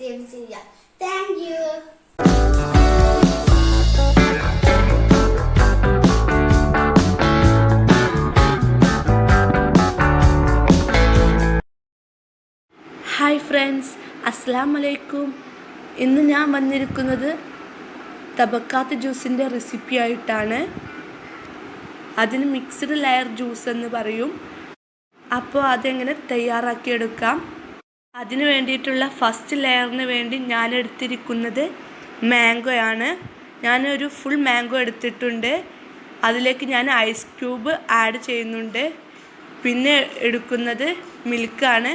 Subscribe ചെയ്യുക. Thank you. Hi friends, അസ്സലാമു അലൈക്കും. ഇന്ന് ഞാൻ വന്നിരിക്കുന്നത് തബക്കാത്ത് ജ്യൂസിൻ്റെ റെസിപ്പി ആയിട്ടാണ്. അതിന് മിക്സ്ഡ് ലെയർ ജ്യൂസ് എന്ന് പറയും. അപ്പോൾ അതെങ്ങനെ തയ്യാറാക്കിയെടുക്കാം. അതിന് വേണ്ടിയിട്ടുള്ള ഫസ്റ്റ് ലെയറിന് വേണ്ടി ഞാൻ എടുത്തിരിക്കുന്നത് മാംഗോയാണ്. ഞാനൊരു ഫുൾ മാംഗോ എടുത്തിട്ടുണ്ട്. അതിലേക്ക് ഞാൻ ഐസ് ക്യൂബ് ആഡ് ചെയ്യുന്നുണ്ട്. പിന്നെ എടുക്കുന്നത് മിൽക്കാണ്.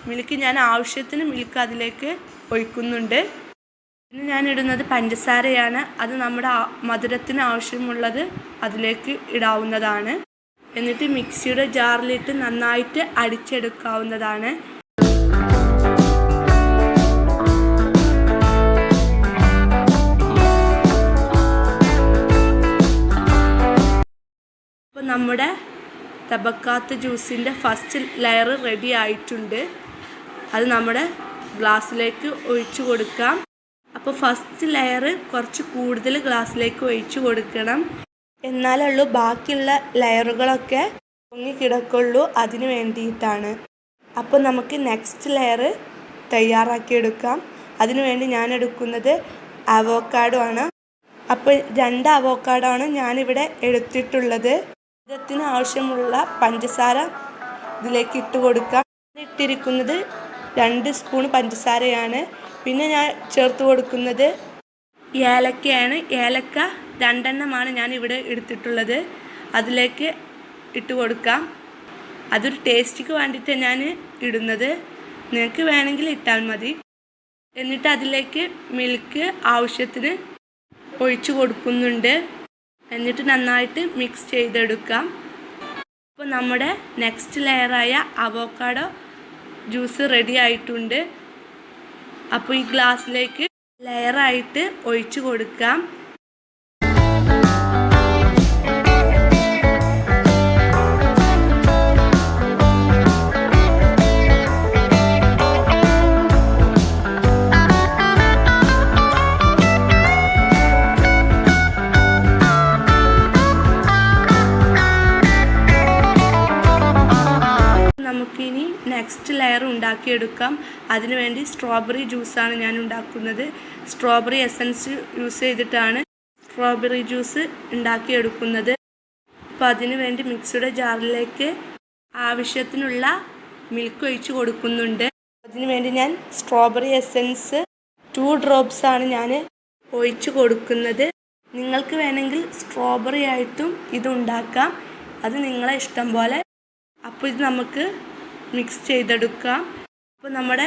മിൽക്ക് ഞാൻ ആവശ്യത്തിന് മിൽക്ക് അതിലേക്ക് ഒഴിക്കുന്നുണ്ട്. പിന്നെ ഞാൻ ഇടുന്നത് പഞ്ചസാരയാണ്. അത് നമ്മുടെ മധുരത്തിന് ആവശ്യമുള്ളത് അതിലേക്ക് ഇടാവുന്നതാണ്. എന്നിട്ട് മിക്സിയുടെ ജാറിലിട്ട് നന്നായിട്ട് അടിച്ചെടുക്കാവുന്നതാണ്. അപ്പോൾ നമ്മുടെ തബക്കാത്ത് ജ്യൂസിൻ്റെ ഫസ്റ്റ് ലെയർ റെഡി ആയിട്ടുണ്ട്. അത് നമ്മുടെ ഗ്ലാസ്സിലേക്ക് ഒഴിച്ചു കൊടുക്കാം. അപ്പോൾ ഫസ്റ്റ് ലെയർ കുറച്ച് കൂടുതൽ ഗ്ലാസ്സിലേക്ക് ഒഴിച്ചു കൊടുക്കണം. എന്നാലുള്ളൂ ബാക്കിയുള്ള ലെയറുകളൊക്കെ പൊങ്ങി കിടക്കുള്ളൂ. അതിന് വേണ്ടിയിട്ടാണ്. അപ്പോൾ നമുക്ക് നെക്സ്റ്റ് ലെയർ തയ്യാറാക്കിയെടുക്കാം. അതിനു വേണ്ടി ഞാൻ എടുക്കുന്നത് അവോക്കാഡോ ആണ്. അപ്പോൾ 2 അവോക്കാഡോ ആണ് ഞാനിവിടെ എടുത്തിട്ടുള്ളത്. ഇതിന് ആവശ്യമുള്ള പഞ്ചസാര ഇതിലേക്ക് ഇട്ട് കൊടുക്കാം. ഇട്ടിരിക്കുന്നത് 2 സ്പൂൺ പഞ്ചസാരയാണ്. പിന്നെ ഞാൻ ചേർത്ത് കൊടുക്കുന്നത് ഏലക്കയാണ്. ഏലക്ക 2 എണ്ണമാണ് ഞാൻ ഇവിടെ എടുത്തിട്ടുള്ളത്. അതിലേക്ക് ഇട്ട് കൊടുക്കാം. അതൊരു ടേസ്റ്റിക്ക് വേണ്ടിയിട്ട് ഞാൻ ഇടുന്നത്. നിങ്ങൾക്ക് വേണമെങ്കിൽ ഇട്ടാൽ മതി. എന്നിട്ട് അതിലേക്ക് മിൽക്ക് ആവശ്യത്തിന് ഒഴിച്ചു കൊടുക്കുന്നുണ്ട്. എന്നിട്ട് നന്നായിട്ട് മിക്സ് ചെയ്തെടുക്കാം. അപ്പോൾ നമ്മുടെ നെക്സ്റ്റ് ലെയറായ അവോക്കാഡോ ജ്യൂസ് റെഡി ആയിട്ടുണ്ട്. അപ്പോൾ ഈ ഗ്ലാസ്സിലേക്ക് ലെയറായിട്ട് ഒഴിച്ചു കൊടുക്കാം. നമുക്കിനി നെക്സ്റ്റ് ലെയർ ഉണ്ടാക്കിയെടുക്കാം. അതിനുവേണ്ടി സ്ട്രോബെറി ജ്യൂസാണ് ഞാൻ ഉണ്ടാക്കുന്നത്. സ്ട്രോബെറി എസൻസ് യൂസ് ചെയ്തിട്ടാണ് സ്ട്രോബെറി ജ്യൂസ് ഉണ്ടാക്കിയെടുക്കുന്നത്. അപ്പോൾ അതിനു വേണ്ടി മിക്സിയുടെ ജാറിലേക്ക് ആവശ്യത്തിനുള്ള മിൽക്ക് ഒഴിച്ച് കൊടുക്കുന്നുണ്ട്. അതിനു വേണ്ടി ഞാൻ സ്ട്രോബെറി എസൻസ് 2 ഡ്രോപ്സ് ആണ് ഞാൻ ഒഴിച്ച് കൊടുക്കുന്നത്. നിങ്ങൾക്ക് വേണമെങ്കിൽ സ്ട്രോബെറി ആയിട്ടും ഇതുണ്ടാക്കാം. അത് നിങ്ങളെ ഇഷ്ടം പോലെ. അപ്പോൾ ഇത് നമുക്ക് മിക്സ് ചെയ്തെടുക്കാം. അപ്പോൾ നമ്മുടെ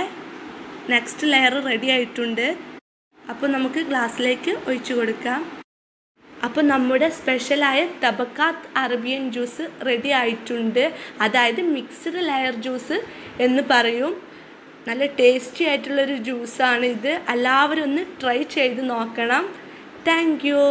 നെക്സ്റ്റ് ലെയർ റെഡി ആയിട്ടുണ്ട്. അപ്പോൾ നമുക്ക് ഗ്ലാസ്സിലേക്ക് ഒഴിച്ചു കൊടുക്കാം. അപ്പോൾ നമ്മുടെ സ്പെഷ്യലായ തബക്കാത്ത് അറബിയൻ ജ്യൂസ് റെഡി ആയിട്ടുണ്ട്. അതായത് മിക്സ്ഡ് ലെയർ ജ്യൂസ് എന്ന് പറയും. നല്ല ടേസ്റ്റി ആയിട്ടുള്ളൊരു ജ്യൂസാണ് ഇത്. എല്ലാവരും ഒന്ന് ട്രൈ ചെയ്ത് നോക്കണം. Thank you.